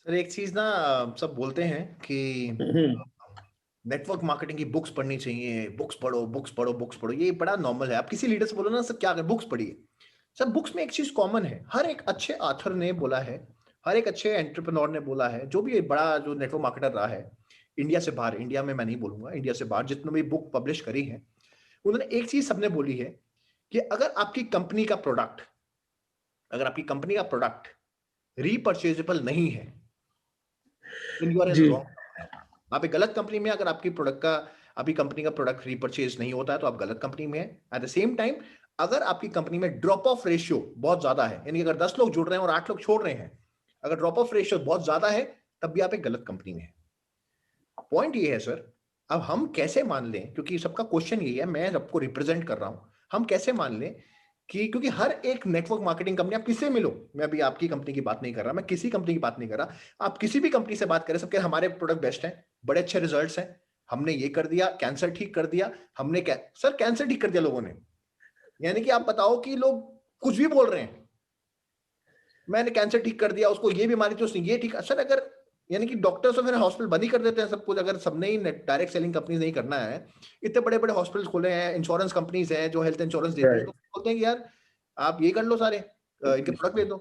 Sir एक चीज ना, सब बोलते हैं कि हम्म। नेटवर्क मार्केटिंग की बुक्स पढ़नी चाहिए। बुक्स पढ़ो, बुक्स पढ़ो, बुक्स पढ़ो, ये बड़ा नॉर्मल है। आप किसी लीडर से बोलो ना, सर क्या करें, बुक्स पढ़िए। सर बुक्स में एक चीज कॉमन है, हर एक अच्छे ऑथर ने बोला है, हर एक अच्छे एंटरप्रेन्योर ने बोला है, जो भी एक बड़ा जो नेटवर्क मार्केटर रहा है इंडिया से बाहर, इंडिया में मैं नहीं बोलूंगा, इंडिया से बाहर जितने भी बुक पब्लिश करी है, उन्होंने एक चीज सबने बोली है कि अगर आपकी कंपनी का प्रोडक्ट, अगर आपकी कंपनी का प्रोडक्ट रीपर्चेजेबल नहीं है, then you are in ji. wrong company। आप एक गलत कंपनी में, अगर आपकी प्रोडक्ट का, आपकी कंपनी का प्रोडक्ट रीपरचेज नहीं होता है तो आप गलत कंपनी में है। एट द सेम टाइम, अगर आपकी कंपनी में ड्रॉप ऑफ रेशियो बहुत ज्यादा है, यानी अगर 10 लोग जुड़ रहे हैं और 8 लोग छोड़ रहे हैं, अगर ड्रॉप ऑफ रेशियो बहुत ज्यादा है, तब भी आप एक गलत कंपनी में है। पॉइंट ये है सर, अब हम कैसे मान लें, क्योंकि सबका क्वेश्चन यही है, मैं सबको रिप्रेजेंट कर रहा हूं, हम कैसे मान लें कि, क्योंकि हर एक नेटवर्क मार्केटिंग कंपनी, आप किससे मिलो, मैं अभी आपकी कंपनी की बात नहीं कर रहा, मैं किसी कंपनी की बात नहीं कर रहा, आप किसी भी कंपनी से बात करें, सबके हमारे प्रोडक्ट बेस्ट हैं, बड़े अच्छे रिजल्ट्स हैं, हमने ये कर दिया, कैंसर ठीक कर दिया, हमने सर कैंसर ठीक कर दिया लोगों ने। यानी कि आप बताओ कि लोग कुछ भी बोल रहे हैं, मैंने कैंसर ठीक कर दिया, उसको ये बीमारी थी उसने ये ठीक, सर अगर, यानी कि डॉक्टर्स तो फिर हॉस्पिटल बंद ही कर देते हैं सब कुछ, अगर सबने ही डायरेक्ट सेलिंग कंपनी नहीं करना है। इतने बड़े बड़े हॉस्पिटल खोले हैं, इंश्योरेंस कंपनीज हैं जो हेल्थ इंश्योरेंस देती है, तो राइट। बोलते हैं कि यार आप ये कर लो सारे, इनके प्रोडक्ट ले दो।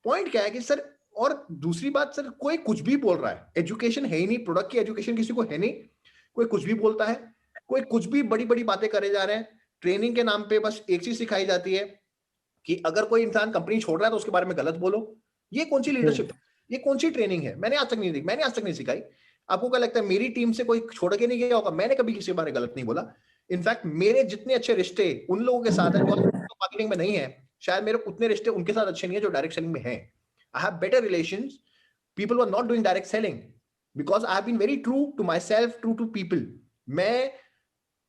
पॉइंट क्या है कि सर, और दूसरी बात सर, कोई कुछ भी बोल रहा है, एजुकेशन है ही नहीं, प्रोडक्ट की एजुकेशन किसी को है नहीं, कोई कुछ भी बोलता है, कोई कुछ भी बड़ी बड़ी बातें करे जा रहे हैं। ट्रेनिंग के नाम पे बस एक चीज सिखाई जाती है कि अगर कोई इंसान कंपनी छोड़ रहा है तो उसके बारे में गलत बोलो। ये कौन सी लीडरशिप, ये कौन सी ट्रेनिंग है, मैंने आज तक नहीं देखी, मैंने आज तक नहीं सिखाई। आपको क्या लगता है मेरी टीम से कोई छोड़ के नहीं गया होगा? मैंने कभी किसी के बारे में गलत नहीं बोला। इनफैक्ट मेरे जितने अच्छे रिश्ते उन लोगों के साथ हैं जो मार्केटिंग में नहीं है, शायद मेरे उतने रिश्ते उनके साथ अच्छे नहीं है जो डायरेक्ट सेलिंग में हैं। I have better relations, people who are not doing direct selling, because I have been very true to myself, true to people। मैं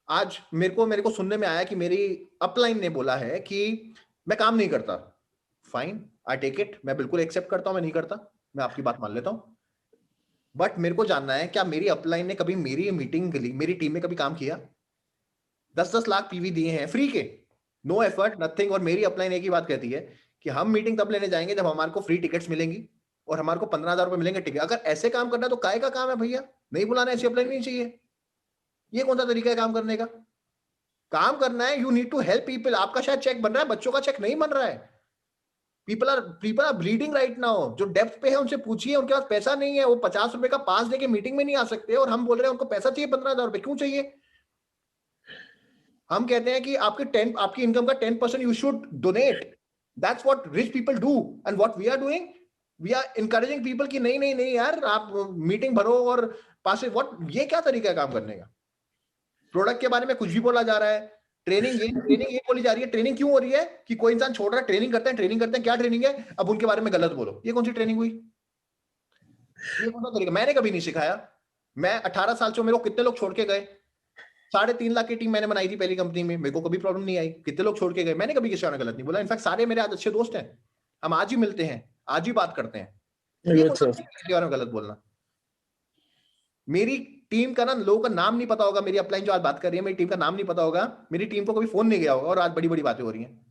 आज, मेरे को सुनने में आया कि मेरी अपलाइन ने बोला है कि मैं काम नहीं करता। फाइन, आई टेक इट, मैं बिल्कुल एक्सेप्ट करता हूं, मैं नहीं करता, मैं आपकी बात मान लेता हूं। बट मेरे को जानना है, क्या मेरी अपलाइन ने कभी मेरी मीटिंग के लिए मेरी टीम में कभी काम किया? 10-10 लाख पीवी दिए हैं फ्री के, नो एफर्ट नथिंग, और मेरी अपलाइन एक ही बात कहती है कि हम मीटिंग तब लेने जाएंगे जब हमारे को फ्री टिकट्स मिलेंगी और हमारे को 15,000 रुपए मिलेंगे टिकट। अगर ऐसे काम करना है तो काय का काम है भैया, नहीं बुलाना, ऐसी अपलाइन नहीं चाहिए। ये कौन सा तरीका है काम करने का? काम करना है, you need to help people. आपका शायद चेक बन रहा है, बच्चों का चेक नहीं बन रहा है। People are bleeding right now. जो डेप्थ पे है उनसे पूछिए, उनके पास पैसा नहीं है, वो 50 रुपए का पास देके मीटिंग में नहीं आ सकते, और हम बोल रहे हैं उनको पैसा चाहिए 15,000 रुपए, क्यों चाहिए? हम कहते हैं कि आपकी इनकम का 10% you should donate. That's what rich people do, and what we are doing, we are encouraging people कि नहीं नहीं नहीं यार, आप मीटिंग भरो और पास, व्हाट, ये क्या तरीका है काम करने का? प्रोडक्ट के बारे में कुछ भी बोला जा रहा है, ट्रेनिंग ये बोली जा रही है। ट्रेनिंग क्यों हो रही है कि कोई इंसान छोड़ रहा है, ट्रेनिंग करते हैं, ट्रेनिंग करते हैं, क्या ट्रेनिंग है, अब उनके बारे में गलत बोलो। ये कौन सी ट्रेनिंग हुई? ये कौन सा तरीका? मैंने कभी नहीं सिखाया। मैं 18 साल से, मेरे को कितने लोग छोड़ के गए, 3.5 लाख की टीम मैंने बनाई थी पहली कंपनी में, मेरे को कभी प्रॉब्लम नहीं आई। कितने लोग छोड़ के गए, मैंने कभी किसी ने गलत नहीं बोला। इनफैक्ट सारे मेरे आज अच्छे दोस्त हैं, हम आज ही मिलते हैं, आज ही बात करते हैं। ये गुड कौन सा सर। तरीका है किसी के बारे में गलत बोलना? मेरी टीम का ना, लोगों का नाम नहीं पता होगा, मेरी अपलाइन जो आज बात कर रही है, मेरी टीम का नाम नहीं पता होगा, मेरी टीम को कभी फोन नहीं गया होगा, और आज बड़ी बड़ी बातें हो रही हैं।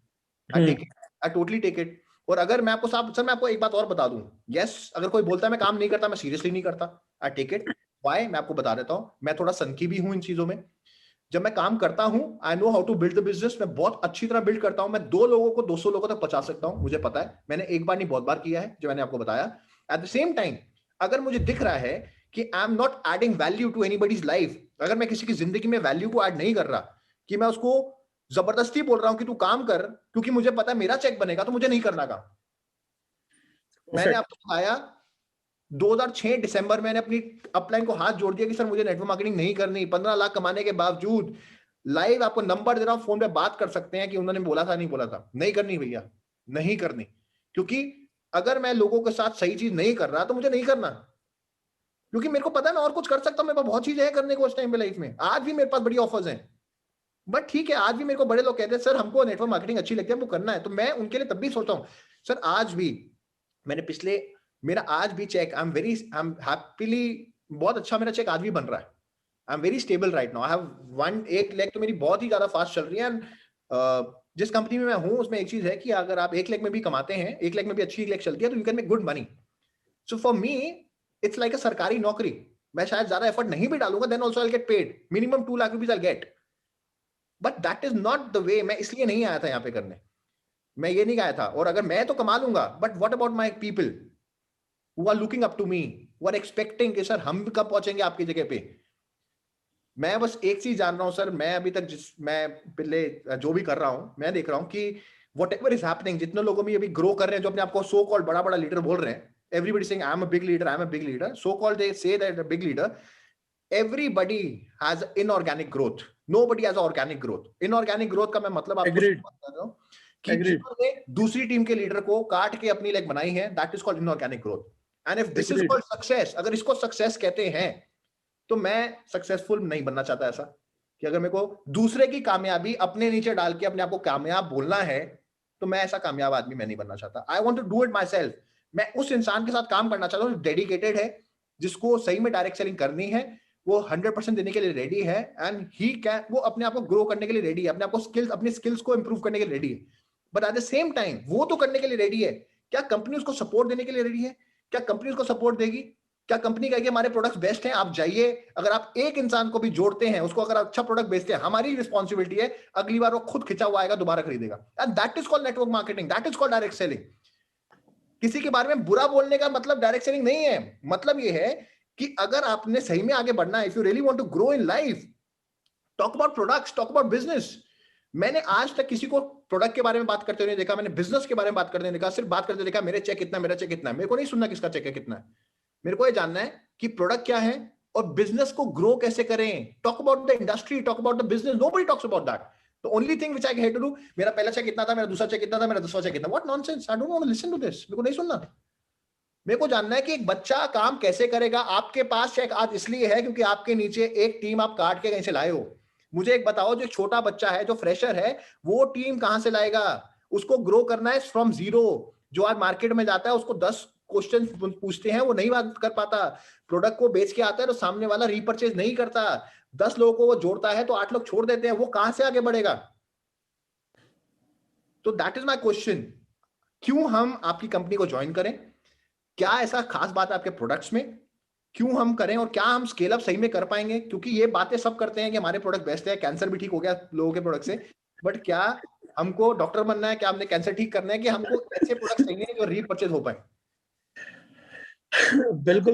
I take it, I totally take it. और अगर मैं आपको साहब, सर मैं आपको एक बात और बता दूं, यस, अगर कोई बोलता है मैं काम नहीं करता, मैं सीरियसली नहीं करता, आई टेक इट। वाई, मैं आपको बता देता हूं, मैं थोड़ा सनकी भी हूं इन चीजों में। जब मैं काम करता हूं, I know how to build the business, मैं बहुत अच्छी तरह बिल्ड करता हूं। मैं 2 लोगों को 200 लोगों तक पहुंचा सकता हूं, मुझे पता है, मैंने एक बार नहीं बहुत बार किया है, जो मैंने आपको बताया। एट द सेम टाइम, अगर मुझे दिख रहा है कि I am not adding value to anybody's life, अगर मैं किसी की जिंदगी में वैल्यू को ऐड नहीं कर रहा, कि मैं उसको जबरदस्ती बोल रहा हूं कि तू काम कर क्योंकि मुझे पता है मेरा चेक बनेगा, तो मुझे नहीं करना काम। मैंने परफेक्ट। आपको बताया, 2006 दिसंबर मैंने अपनी अपलाइन को हाथ जोड़ दिया कि सर मुझे नेटवर्क मार्केटिंग नहीं करनी। 15 लाख कमाने के बावजूद, लाइव आपको नंबर दे रहा हूं, फोन पे बात कर सकते हैं कि उन्होंने बोला था नहीं बोला था, नहीं करनी भैया, नहीं करनी। क्योंकि अगर मैं लोगों के साथ सही चीज नहीं कर रहा तो मुझे नहीं करना, क्योंकि मेरे को पता है मैं और कुछ कर सकता हूं, मेरे पास बहुत चीजें हैं करने को उस टाइम पे लाइफ में। आज भी मेरे पास बड़ी ऑफर्स हैं, बट ठीक है, आज भी मेरे को बड़े लोग कहते हैं सर हमको नेटवर्क मार्केटिंग अच्छी लगती है, वो करना है, तो मैं उनके लिए तब भी सोचता हूँ। सर आज भी मैंने पिछले, मेरा आज भी चेक, आई एम हैप्पीली, बहुत अच्छा मेरा चेक आज भी बन रहा है। I am very stable right now. I have one, 1 lakh तो मेरी बहुत ही ज्यादा फास्ट चल रही है। एंड जिस कंपनी में मैं हूं उसमें एक चीज है कि अगर आप 1 लाख में भी कमाते हैं, 1 लाख में भी अच्छी 1 लाख चलती है, तो you can make good money. So for me it's like a सरकारी नौकरी, मैं शायद ज्यादा एफर्ट नहीं भी डालूंगा, then also I get paid minimum 2 lakh rupees I get, but that is not the way. मैं इसलिए नहीं आया था यहाँ पे करने, मैं ये नहीं आया था. और अगर मैं तो कमा लूंगा, but what about my people who are looking up to me, who are expecting कि सर हम कब पहुंचेंगे आपकी जगह पे. मैं बस एक चीज जान रहा हूं सर, मैं अभी तक मैं पहले जो भी कर रहा हूं, मैं देख रहा हूं कि वट एवर इज हैपनिंग, जितने लोगों में अभी ग्रो कर रहे हैं, जो अपने आपको सो कॉल्ड बड़ा बड़ा लीडर बोल रहे हैं, everybody saying I am a big leader, I am a big leader, so called they say that a big leader, everybody has inorganic growth, nobody has organic growth. Inorganic growth का मैं मतलब आपको बता रहा हूं कि जिन्होंने दूसरी टीम के लीडर को काट के अपनी लेग बनाई है, that is called inorganic growth. And if this is called success, अगर इसको success कहते हैं, तो मैं सक्सेसफुल नहीं बनना चाहता ऐसा कि अगर मेरे को दूसरे की कामयाबी अपने नीचे डाल के अपने आप को कामयाब बोलना है, तो मैं ऐसा कामयाब आदमी मैं नहीं बनना चाहता. I want to do it myself. मैं उस इंसान के साथ काम करना चाहता हूँ जो डेडिकेटेड है, जिसको सही में डायरेक्ट सेलिंग करनी है, वो 100% देने के लिए रेडी है, एंड ही कैन, वो अपने आप को ग्रो करने के लिए रेडी है, अपने आप को अपनी स्किल्स को इंप्रूव करने के लिए रेडी है. But at the same time वो तो करने के लिए रेडी है, क्या कंपनी उसको सपोर्ट देने के लिए रेडी है? क्या कंपनी उसको सपोर्ट देगी? क्या कंपनी कहेगी हमारे प्रोडक्ट्स बेस्ट हैं, आप जाइए? अगर आप एक इंसान को भी जोड़ते हैं, उसको अगर अच्छा प्रोडक्ट बेचते हैं, हमारी रिस्पॉन्सिबिलिटी है, अगली बार वो खुद खिंचा हुआ आएगा, दोबारा खरीदेगा. And that is called network marketing, that is called direct selling. किसी के बारे में बुरा बोलने का मतलब डायरेक्ट सेलिंग नहीं है. मतलब ये है कि अगर आपने सही में आगे बढ़ना है, if you really want to grow in life, talk about products, talk about business. मैंने आज तक किसी को प्रोडक्ट के बारे में बात करते हुए नहीं देखा, मैंने बिजनेस के बारे में बात करते नहीं देखा. सिर्फ बात करते देखा मेरे चेक कितना, मेरा चेक कितना. मेरे को नहीं सुनना किसका चेक है कितना है. मेरे को ये जानना है कि प्रोडक्ट क्या है और बिजनेस को ग्रो कैसे करें. Talk about the industry, talk about the business. Nobody talks about that. The only thing which I had to do, मेरा पहला चेक कितना था, मेरा दूसरा चेक कितना था, मेरा 10वां चेक कितना. What nonsense, I don't want to listen to this. मेरे को नहीं सुनना. मेरे को जानना है कि एक बच्चा काम कैसे करेगा. आपके पास चेक आज इसलिए है क्योंकि आपके नीचे एक टीम आप काट के कहीं से लाए हो. मुझे एक बताओ, जो छोटा बच्चा है, जो फ्रेशर है, वो टीम कहां से लाएगा? उसको ग्रो करना है फ्रॉम जीरो. जो आज मार्केट में जाता है, उसको 10 क्वेश्चन पूछते हैं, वो नहीं बात कर पाता. प्रोडक्ट को बेच के आता है तो सामने वाला रीपरचेज नहीं करता. 10 लोगों को वो जोड़ता है तो 8 लोग छोड़ देते हैं. वो कहां से आगे बढ़ेगा? तो दैट इज माय क्वेश्चन. क्यों हम आपकी कंपनी को ज्वाइन करें? क्या ऐसा खास बात है आपके प्रोडक्ट्स में? क्यों हम करें? और क्या हम स्केल अप सही में कर पाएंगे? क्योंकि ये बातें सब करते हैं कि हमारे प्रोडक्ट बेस्ट है, कैंसर भी ठीक हो गया लोगों के प्रोडक्ट से. बट क्या हमको डॉक्टर बनना है? क्या हमने कैंसर ठीक करना है? कि हमको ऐसे प्रोडक्ट चाहिए जो रीपरचेज हो पाए? बिल्कुल